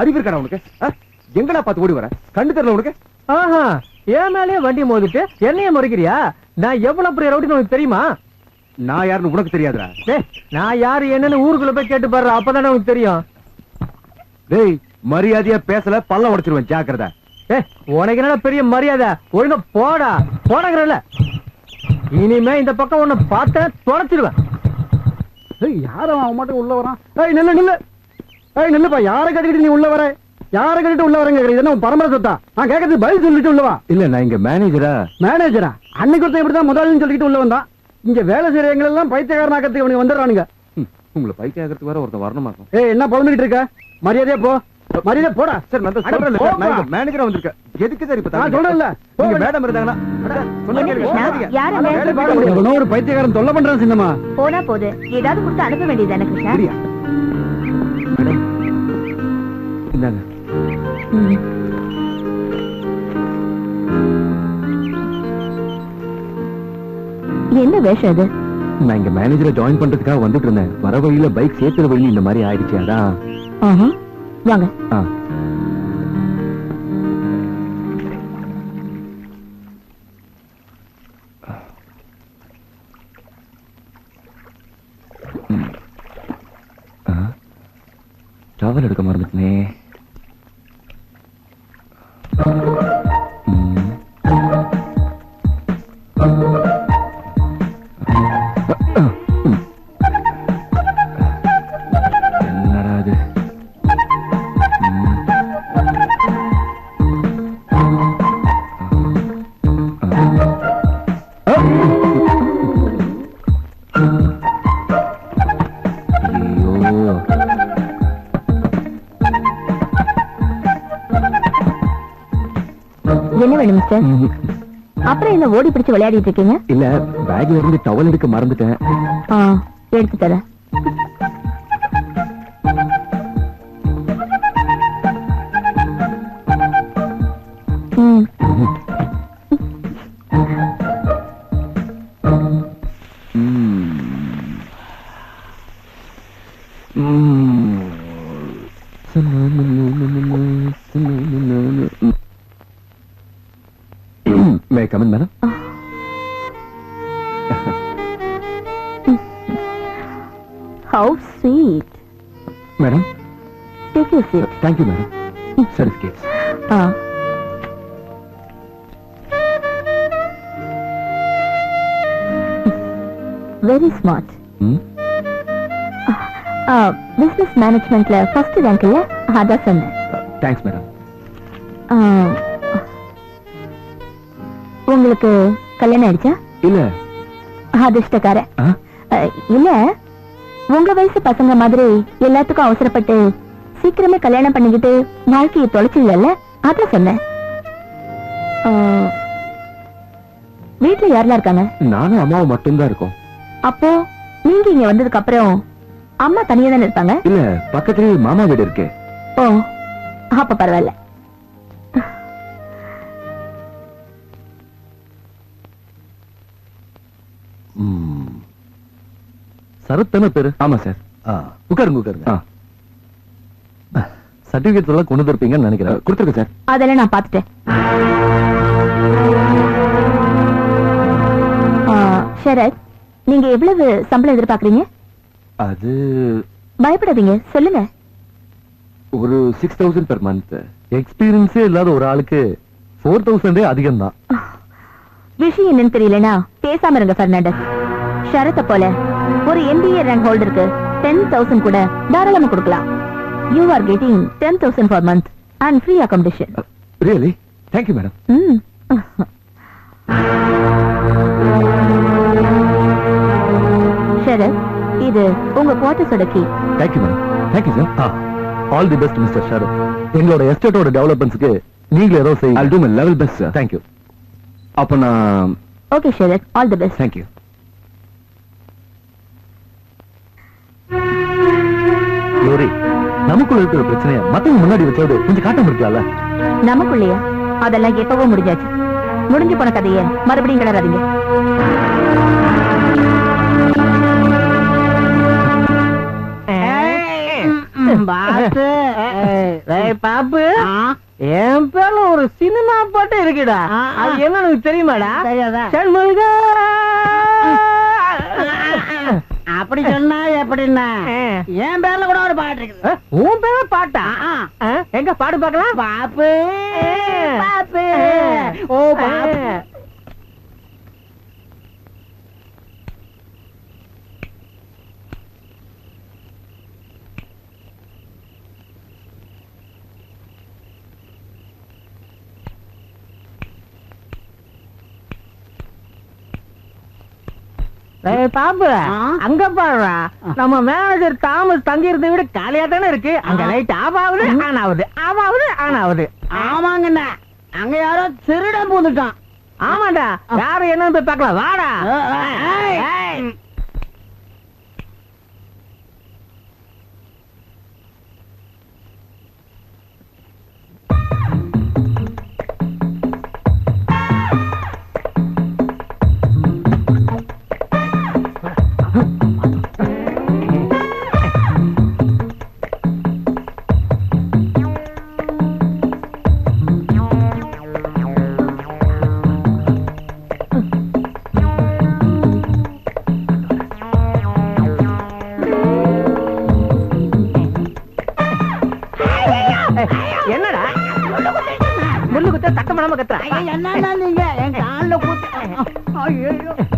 அறிவு இருக்கா உனக்கு? எங்கடா பார்த்து ஓடி வர? கண்டு தெரியல உனக்கு? ஆஹா, ஏன் மேலே வண்டி மோதிட்டு என்னைய முறைக்கிறியா? நான் எவ்வளவு பெரிய ரவுடின்னு உனக்கு தெரியுமா? நான் யாருன்னு உனக்கு தெரியாதுடா. நான் யாரு என்னன்னு ஊருக்குள்ள போய் கேட்டு பாரு, அப்பதானே உனக்கு தெரியும். டேய், மரியாதையா பேசல பல்ல உடைச்சிருவேன், ஜாக்கிரதை. உனக்கு என்ன பெரிய மரியாதை? ஒழுங்கா போடா போடங்கறல. இனிமே இந்த பக்கம் உன்னை பார்த்த தொலைச்சிடுவேன். யாரும் அவன் மட்டும் உள்ள வரான். நில்லுப்பா, யாரை கட்டிட்டு நீ உள்ள வர? யாரை கட்டிட்டு உள்ள வரங்க? இதெல்லாம் பரம்பரை சொத்தா? நான் கேட்கறது பதில் சொல்லிட்டு உள்ளவா? இல்ல, நான் இங்க மேனேஜரா. மேனேஜரா? அன்னைக்கு ஒருத்தன் இப்படிதான் முதல்ல சொல்லிட்டு உள்ள வந்தான். இங்க வேலை செய்யற எங்களெல்லாம் பைத்தியக்காரனாக்கிறதுக்கு அவனுக்கு வந்துடுறானுங்க. உங்களை பைத்தியக்காரத்துக்கு வேற ஒருத்தன் வரணுமாக்கும். என்ன புலம்பிட்டு இருக்க? மரியாதையா போ, மரியாதை போடா. சார், நான் சொல்றேன், நான் மேனேஜரா வந்திருக்கேன். எதுக்கு சார் இப்ப நான் சொல்றேன்ல, நீங்க மேடம் இருந்தாங்கன்னா ஒரு பைத்தியக்காரன் தொல்லை பண்றான். சின்னமா போனா போது ஏதாவது கொடுத்து அனுப்ப வேண்டியது எனக்கு சார். மேடம் இந்தாங்க. என்ன வேஷம் இது? நான் இங்க மேனேஜரை ஜாயின் பண்றதுக்காக வந்துட்டு இருந்தேன். வர வழியில பைக் சேர்த்துற வழி இந்த மாதிரி ஆயிடுச்சு. அதான் வாங்க. டவல் எடுக்க மறந்துட்டனே. என்னடா இது? மிஸ்டர். அப்புறம் என்ன ஓடி பிடிச்சு விளையாடிட்டு இருக்கீங்க? இல்ல, பேக்ல இருந்து டவல் எடுக்க மறந்துட்டேன். எடுத்து தரேன். May I come in, madam? How sweet. Madam? Take your seat. Thank you, madam. Certificates. Very smart. Business managementல first rank இல்ல, அதான் சொன்னேன். Thanks, madam. உங்களுக்கு கல்யாணம் ஆயிடுச்சா? இல்ல. அதிர்ஷ்டக்கார. இல்ல, உங்க வயசு பசங்க மாதிரி எல்லாத்துக்கும் அவசரப்பட்டு சீக்கிரமே கல்யாணம் பண்ணிக்கிட்டு வாழ்க்கையை தொலைச்சிடல, அதான் சொன்னேன். வீட்டுல யாரெல்லாம் இருக்காங்க? நானும் அம்மாவும் மட்டும்தான் இருக்கோம். அப்போ நீங்க இங்க வந்ததுக்கு அப்புறம் அம்மா தனியா தானே இருப்பாங்க? இல்ல, பக்கத்துலயே மாமா வீடு இருக்கு. ஓ, அப்ப பரவாயில்ல. சரத்தன பேரு? ஆமா சார். உட்காருங்க உட்காருங்க. சர்டிபிகேட் எல்லாம் கொண்டு இருப்பீங்கன்னு நினைக்கிறேன். கொடுத்துருங்க சார். அதெல்லாம் நான் பாத்துட்டேன். ஷரத், நீங்க எவ்வளவு சம்பளம் எதிர்பார்க்கறீங்க? அது பயப்படாதீங்க, சொல்லுங்க. ஒரு 6000 per month. எக்ஸ்பீரியன்ஸே இல்லாத ஒரு ஆளுக்கு 4000 அதிகம் தான். விஷயம் என்னன்னு தெரியலனா பேசாம இருங்க பெர்னாண்டஸ். ஷரத்தை போல ஒரு MBA ரேங்க் ஹோல்டருக்கு 10,000 கூட தாராளமா கொடுக்கலாம். You are getting 10,000 per month and free accommodation. Really? Thank you, madam. Sharad, இது உங்க குவார்டர்ஸோட key. Thank you, madam. Thank you, sir. All the best, Mr. Sharad. எங்களோட எஸ்டேட்டோட டெவலப்மெண்ட்ஸ்க்கு நீங்களே ஏதோ செய்யுங்க. I'll do my level best, sir. Thank you. அப்ப நான் okay Sharath, all the best. Thank you. லோரி, நமக்குள்ள இருக்கிற பிரச்சனைய மத்தவங்க முன்னாடி வச்சது கொஞ்சம் காட்டம் இருக்கலாம்ல? நமக்குள்ளேயா? அதெல்லாம் எப்பவோ முடிஞ்சாச்சு. முடிஞ்சு போன கதையை மறுபடியும் கிளறாதீங்க. பாப்பு, என் பேர்ல ஒரு சினிமா பாட்டு இருக்குடா. அது என்னன்னு தெரியுமாடா? சண்முகா. அப்படி சொன்னா எப்படின்னா, என் பேர்ல கூட ஒரு பாட்டு இருக்குது. உன் பேர்ல பாட்டா? எங்க பாடு பார்க்கலாம். பாப்பு பாப்பு, ஓ பாப்பு. பாப்பு, அங்க பாடுறா. நம்ம மேனேஜர் தாமஸ் தங்கி இருந்த வீடு காலியா தானே இருக்கு. அங்க லைட் ஆஃப் ஆகுது, ஆன் ஆகுது, ஆஃப் ஆகுது, ஆன் ஆகுது. ஆமாங்கண்ணா, அங்க யாரோ திருடன் பூந்துட்டான். ஆமாண்டா, யாரு என்னன்னு போய் பார்க்கலாம், வாடா. என்னடா முள்ளு குத்த தட்டமடாம கத்துற? என்னன்னா நீங்க என் காலில் கூத்து.